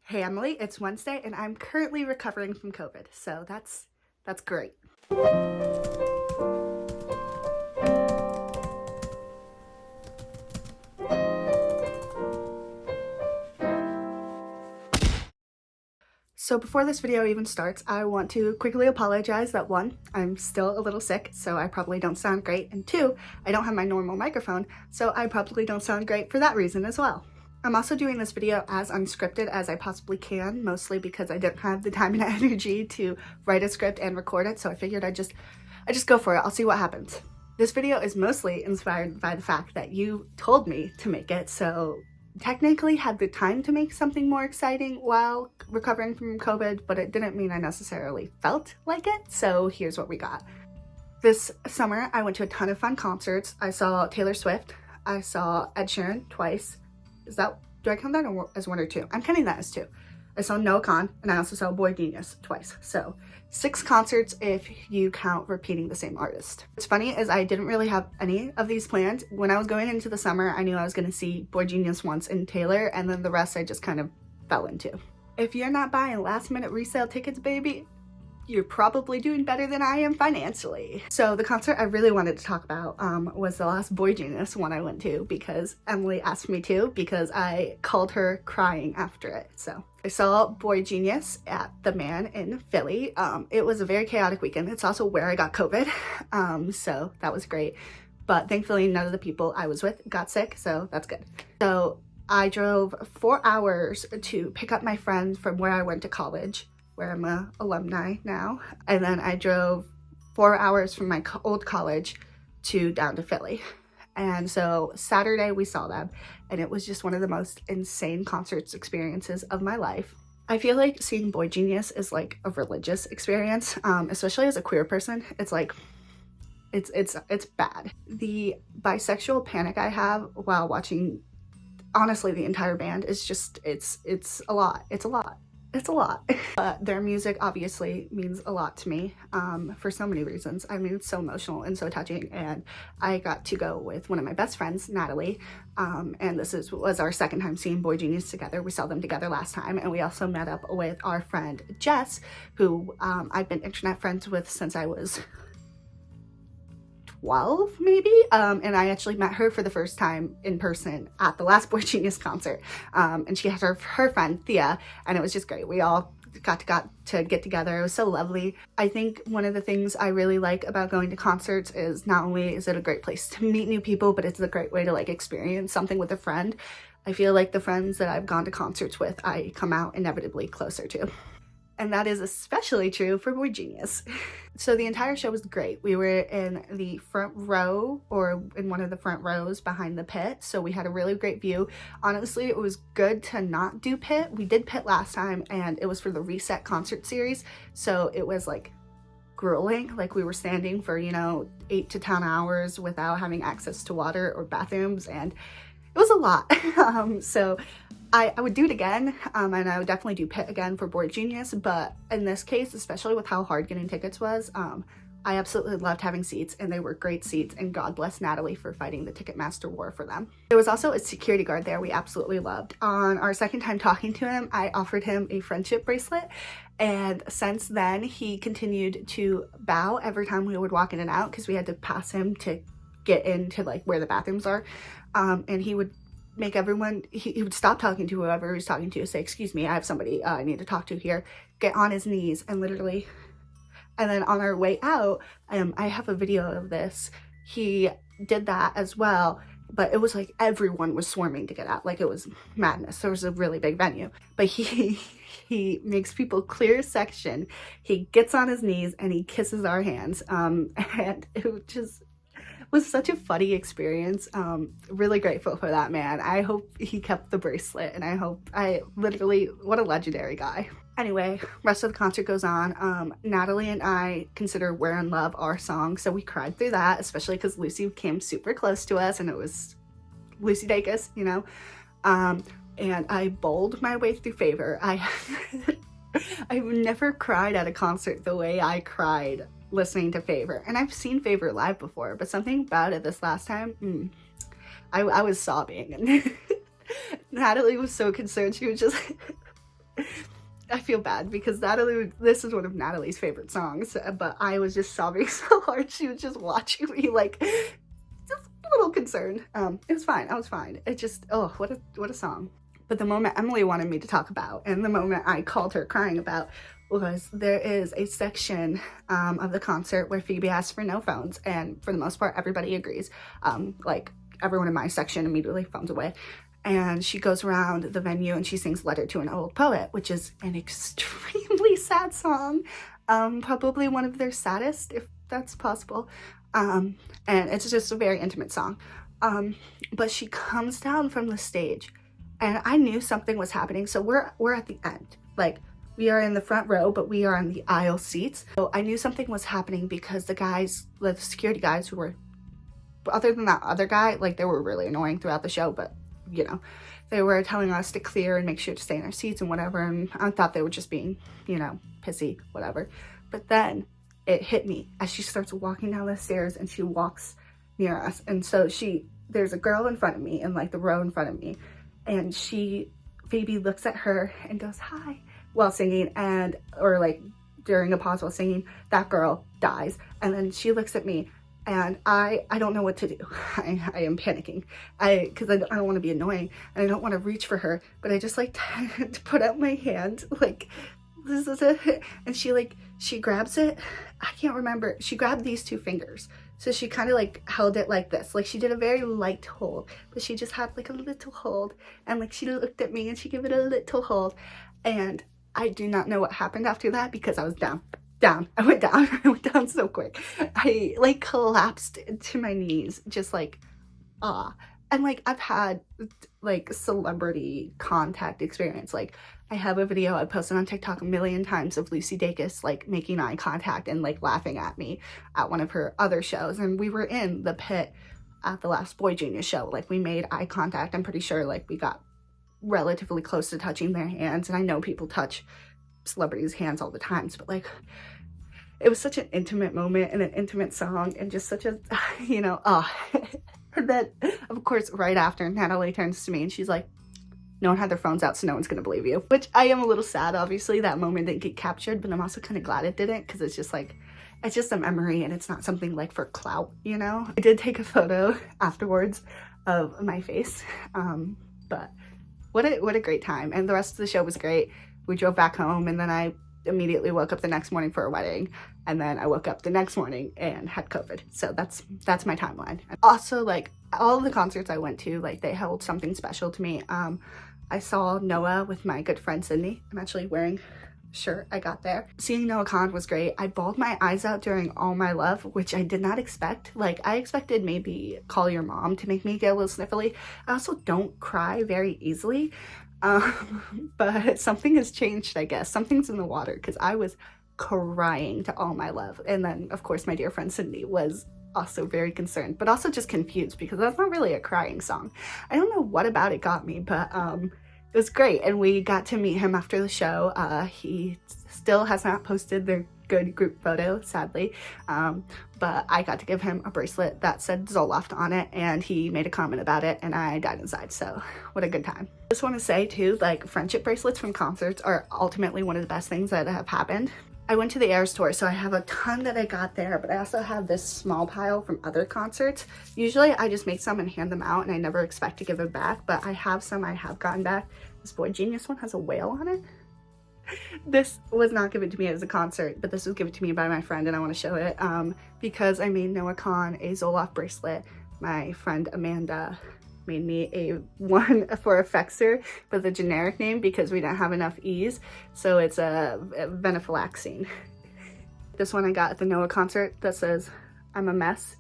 Hey Emily, it's Wednesday and I'm currently recovering from COVID, so that's great. So before this video even starts, I want to quickly apologize that one, I'm still a little sick, so I probably don't sound great, and two, I don't have my normal microphone, so I probably don't sound great for that reason as well. I'm also doing this video as unscripted as I possibly can, mostly because I didn't have the time and energy to write a script and record it, so I figured I just go for it. I'll see what happens. This video is mostly inspired by the fact that you told me to make it, so technically had the time to make something more exciting while recovering from COVID, but it didn't mean I necessarily felt like it, so here's what we got. This summer, I went to a ton of fun concerts. I saw Taylor Swift. I saw Ed Sheeran twice. Do I count that as one or two? I'm counting that as two. I saw Noah Khan, and I also saw Boy Genius twice. So 6 concerts if you count repeating the same artist. What's funny is I didn't really have any of these planned. When I was going into the summer, I knew I was going to see Boy Genius once and Taylor, and then the rest I just kind of fell into. If you're not buying last minute resale tickets, baby, you're probably doing better than I am financially. So the concert I really wanted to talk about was the last Boy Genius one I went to because Emily asked me to, because I called her crying after it. So I saw Boy Genius at the Man in Philly. It was a very chaotic weekend. It's also where I got COVID, so that was great. But thankfully none of the people I was with got sick, so that's good. So I drove 4 hours to pick up my friends from where I went to college, where I'm an alumni now. And then I drove 4 hours from my old college down to Philly. And so Saturday we saw them, and it was just one of the most insane concerts experiences of my life. I feel like seeing Boy Genius is like a religious experience, especially as a queer person. It's like, it's bad. The bisexual panic I have while watching, honestly, the entire band is just, it's a lot. It's a lot. It's a lot. But their music obviously means a lot to me for so many reasons. I mean, it's so emotional and so touching, and I got to go with one of my best friends, Natalie, and this was our second time seeing Boy Genius together. We saw them together last time, and we also met up with our friend Jess, who I've been internet friends with since I was 12 maybe, and I actually met her for the first time in person at the last Boy Genius concert, and she had her friend Thea, and it was just great. We all got to get together. It was so lovely. I think one of the things I really like about going to concerts is not only is it a great place to meet new people, but it's a great way to like experience something with a friend. I feel like the friends that I've gone to concerts with, I come out inevitably closer to. And that is especially true for Boy Genius. So the entire show was great. We were in the front row, or in one of the front rows behind the pit, so we had a really great view. Honestly, it was good to not do pit. We did pit last time, and it was for the Reset concert series, so it was like grueling. Like we were standing for, 8 to 10 hours without having access to water or bathrooms, and it was a lot. So I would do it again, and I would definitely do pit again for Boy Genius, but in this case, especially with how hard getting tickets was, I absolutely loved having seats, and they were great seats, and God bless Natalie for fighting the Ticketmaster war for them. There was also a security guard there we absolutely loved. On our second time talking to him, I offered him a friendship bracelet, and since then, he continued to bow every time we would walk in and out, because we had to pass him to get into like where the bathrooms are, and he would make everyone, he would stop talking to whoever he was talking to, say, "Excuse me, I have somebody I need to talk to here," get on his knees, and literally, and then on our way out, I have a video of this, he did that as well, but it was like everyone was swarming to get out, like it was madness. There was a really big venue, but he makes people clear a section, he gets on his knees, and he kisses our hands, and it just was such a funny experience. Really grateful for that man. I hope he kept the bracelet, and what a legendary guy. Anyway, rest of the concert goes on. Natalie and I consider We're in Love our song, so we cried through that, especially because Lucy came super close to us, and it was Lucy Dacus, and I bowled my way through Favor. I've never cried at a concert the way I cried listening to Favor, and I've seen Favor live before, but something about it this last time, I was sobbing, and Natalie was so concerned. She was just I feel bad because this is one of Natalie's favorite songs, but I was just sobbing so hard. She was just watching me like just a little concerned. It was fine. I was fine. It just, oh, what a song. But the moment Emily wanted me to talk about, and the moment I called her crying about, was there is a section of the concert where Phoebe asks for no phones, and for the most part, everybody agrees. Like, everyone in my section immediately phones away. And she goes around the venue and she sings Letter to an Old Poet, which is an extremely sad song. Probably one of their saddest, if that's possible. And it's just a very intimate song. But she comes down from the stage and I knew something was happening. So we're at the end. Like, we are in the front row, but we are on the aisle seats. So I knew something was happening because the security guys who were, other than that other guy, like, they were really annoying throughout the show, but you know, they were telling us to clear and make sure to stay in our seats and whatever, and I thought they were just being, you know, pissy, whatever. But then it hit me as she starts walking down the stairs and she walks near us, and so there's a girl in front of me in like the row in front of me, and Phoebe looks at her and goes hi while singing, or like during a pause while singing, that girl dies, and then she looks at me. And I don't know what to do. I am panicking because I don't want to be annoying and I don't want to reach for her, but I just like to put out my hand like this is it, and she grabs it. I can't remember. She grabbed these two fingers, so she kind of like held it like this, like she did a very light hold, but she just had like a little hold, and like she looked at me and she gave it a little hold, and I do not know what happened after that because I was down. I went down so quick. I like collapsed to my knees, just like, and like I've had like celebrity contact experience. Like, I have a video I posted on TikTok a million times of Lucy Dacus like making eye contact and like laughing at me at one of her other shows, and we were in the pit at the last Boy Genius show. Like, we made eye contact. I'm pretty sure like we got relatively close to touching their hands, and I know people touch celebrities' hands all the times, but like, it was such an intimate moment and an intimate song, and just such a, you know, and then of course right after, Natalie turns to me and she's like, no one had their phones out, so no one's gonna believe you, which I am a little sad. Obviously that moment didn't get captured, but I'm also kind of glad it didn't, because it's just like, it's just a memory and it's not something like for clout, you know. I did take a photo afterwards of my face, but what a great time, and the rest of the show was great. We drove back home, and then I immediately woke up the next morning for a wedding, and then I woke up the next morning and had COVID. So that's my timeline. Also, like, all of the concerts I went to, like, they held something special to me. I saw Noah with my good friend Sydney. I'm actually wearing a shirt I got there. Seeing Noah Khan was great. I bawled my eyes out during All My Love, which I did not expect. Like, I expected maybe Call Your Mom to make me get a little sniffly. I also don't cry very easily. But something has changed, I guess. Something's in the water, because I was crying to All My Love. And then, of course, my dear friend Sydney was also very concerned, but also just confused, because that's not really a crying song. I don't know what about it got me, but it was great. And we got to meet him after the show. He still has not posted their good group photo, sadly, but I got to give him a bracelet that said Zoloft on it, and he made a comment about it, and I died inside. So what a good time. I just want to say too, like, friendship bracelets from concerts are ultimately one of the best things that have happened. I went to the Eras tour, so I have a ton that I got there, but I also have this small pile from other concerts. Usually I just make some and hand them out, and I never expect to give it back, but I have some I have gotten back. This Boy Genius one has a whale on it. This was not given to me as a concert, but this was given to me by my friend, and I want to show it because I made Noah Khan a Zoloft bracelet. My friend Amanda made me a one for Effexor, but the generic name, because we didn't have enough E's, so it's a venlafaxine. This one I got at the Noah concert that says I'm a mess.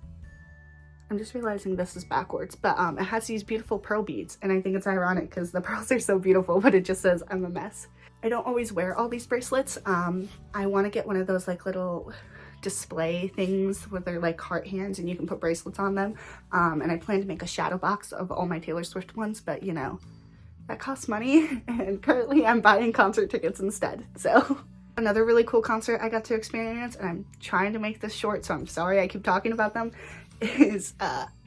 I'm just realizing this is backwards, but it has these beautiful pearl beads, and I think it's ironic because the pearls are so beautiful, but it just says I'm a mess. I don't always wear all these bracelets. I want to get one of those like little display things where they're like heart hands and you can put bracelets on them. And I plan to make a shadow box of all my Taylor Swift ones, but you know, that costs money, and currently I'm buying concert tickets instead. So another really cool concert I got to experience, and I'm trying to make this short, so I'm sorry I keep talking about them, is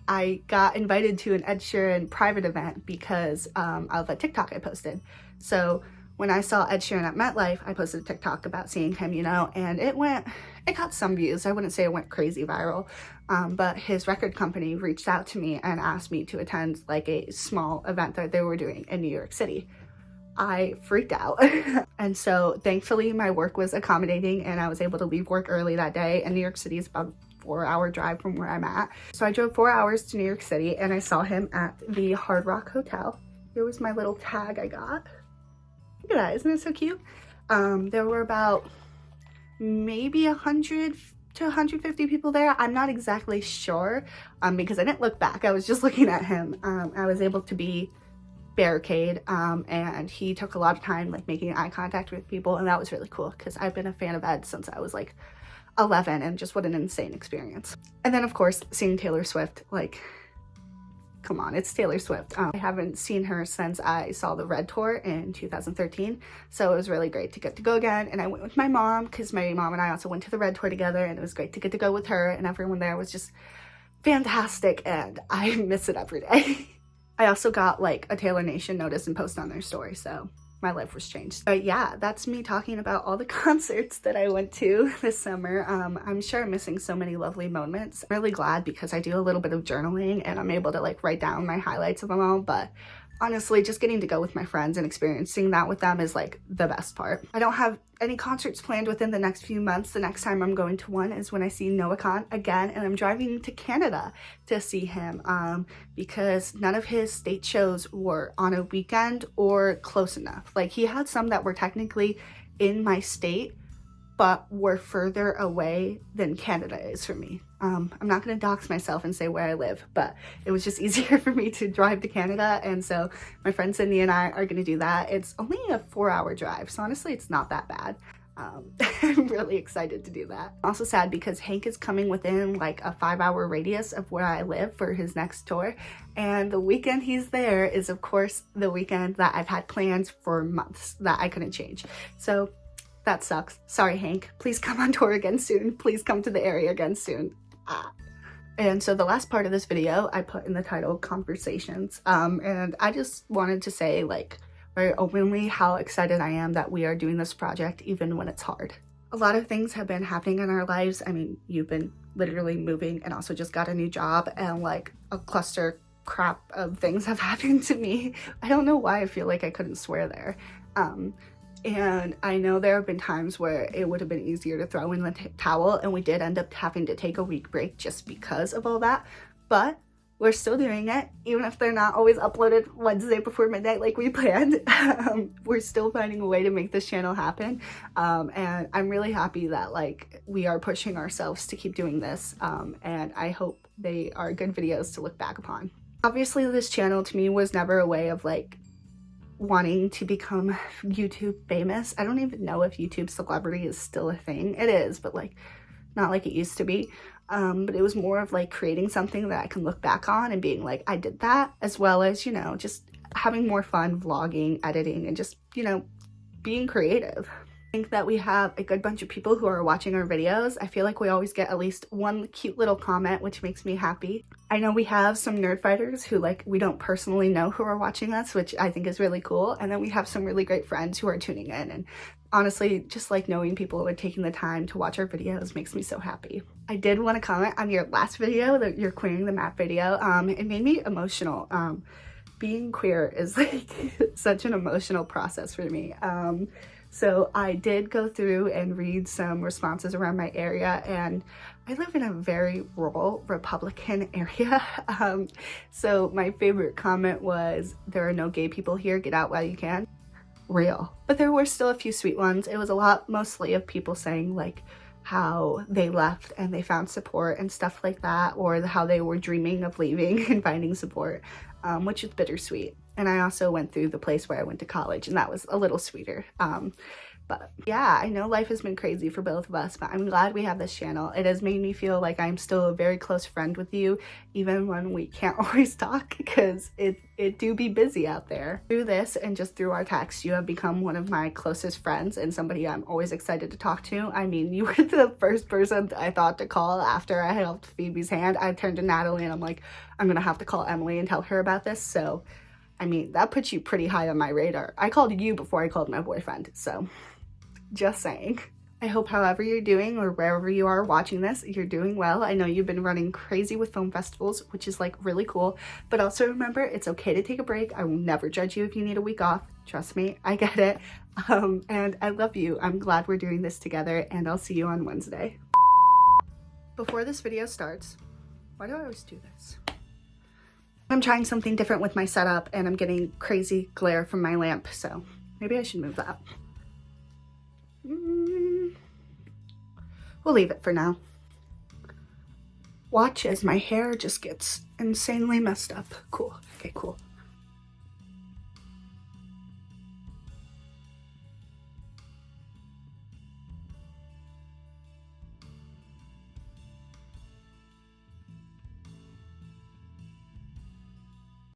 I got invited to an Ed Sheeran private event because of a TikTok I posted. So when I saw Ed Sheeran at MetLife, I posted a TikTok about seeing him, you know, and it got some views. I wouldn't say it went crazy viral, but his record company reached out to me and asked me to attend like a small event that they were doing in New York City. I freaked out. And so thankfully my work was accommodating and I was able to leave work early that day, and New York City is about a 4-hour drive from where I'm at. So I drove 4 hours to New York City and I saw him at the Hard Rock Hotel. Here was my little tag I got. Look at that, isn't it so cute? There were about maybe 100 to 150 people there. I'm not exactly sure because I didn't look back. I was just looking at him. I was able to be barricade and he took a lot of time like making eye contact with people, and that was really cool because I've been a fan of Ed since I was like 11, and just what an insane experience. And then of course seeing Taylor Swift, like, come on, it's Taylor Swift. I haven't seen her since I saw the Red Tour in 2013, so it was really great to get to go again. And I went with my mom because my mom and I also went to the Red Tour together, and it was great to get to go with her, and everyone there was just fantastic, and I miss it every day. I also got like a Taylor Nation notice and post on their story, so my life was changed. But yeah, that's me talking about all the concerts that I went to this summer. I'm sure I'm missing so many lovely moments. I'm really glad because I do a little bit of journaling and I'm able to like write down my highlights of them all, but honestly, just getting to go with my friends and experiencing that with them is like the best part. I don't have any concerts planned within the next few months. The next time I'm going to one is when I see Noah Khan again, and I'm driving to Canada to see him because none of his state shows were on a weekend or close enough. Like, he had some that were technically in my state, but were further away than Canada is for me. I'm not gonna dox myself and say where I live, but it was just easier for me to drive to Canada, and so my friend Sydney and I are gonna do that. It's only a 4-hour drive, so honestly it's not that bad. I'm really excited to do that. I'm also sad because Hank is coming within like a 5-hour radius of where I live for his next tour, and the weekend he's there is of course the weekend that I've had plans for months that I couldn't change. So that sucks. Sorry, Hank. Please come on tour again soon. Please come to the area again soon. And so the last part of this video I put in the title Conversations, and I just wanted to say like very openly how excited I am that we are doing this project even when it's hard. A lot of things have been happening in our lives. I mean, you've been literally moving and also just got a new job, and like a cluster crap of things have happened to me. I don't know why I feel like I couldn't swear there. And I know there have been times where it would have been easier to throw in the towel, and we did end up having to take a week break just because of all that, but we're still doing it, even if they're not always uploaded Wednesday before midnight like we planned. We're still finding a way to make this channel happen, and I'm really happy that like we are pushing ourselves to keep doing this, and I hope they are good videos to look back upon. Obviously this channel to me was never a way of like wanting to become YouTube famous. I don't even know if YouTube celebrity is still a thing. It is, but like not like it used to be. But it was more of like creating something that I can look back on and being like, I did that, as well as, you know, just having more fun vlogging, editing, and just, you know, being creative. I think that we have a good bunch of people who are watching our videos. I feel like we always get at least one cute little comment, which makes me happy. I know we have some nerd fighters who like we don't personally know who are watching us, which I think is really cool. And then we have some really great friends who are tuning in, and honestly, just like knowing people who are taking the time to watch our videos makes me so happy. I did want to comment on your last video, your queering the map video. It made me emotional. Being queer is like such an emotional process for me. So I did go through and read some responses around my area, and I live in a very rural Republican area. So my favorite comment was, "There are no gay people here, get out while you can." Real. But there were still a few sweet ones. It was a lot mostly of people saying like how they left and they found support and stuff like that, or how they were dreaming of leaving and finding support, which is bittersweet. And I also went through the place where I went to college, and that was a little sweeter. But yeah, I know life has been crazy for both of us, but I'm glad we have this channel. It has made me feel like I'm still a very close friend with you, even when we can't always talk, because it do be busy out there. Through this and just through our text, you have become one of my closest friends and somebody I'm always excited to talk to. I mean, you were the first person I thought to call after I helped Phoebe's hand. I turned to Natalie and I'm like, I'm gonna have to call Emily and tell her about this. So I mean, that puts you pretty high on my radar. I called you before I called my boyfriend, so just saying. I hope however you're doing or wherever you are watching this, you're doing well. I know you've been running crazy with film festivals, which is like really cool, but also remember, it's okay to take a break. I will never judge you if you need a week off. Trust me, I get it. And I love you. I'm glad we're doing this together, and I'll see you on Wednesday. Before this video starts, why do I always do this? I'm trying something different with my setup and I'm getting crazy glare from my lamp, so maybe I should move that. We'll leave it for now. Watch as my hair just gets insanely messed up. Cool. Okay, cool.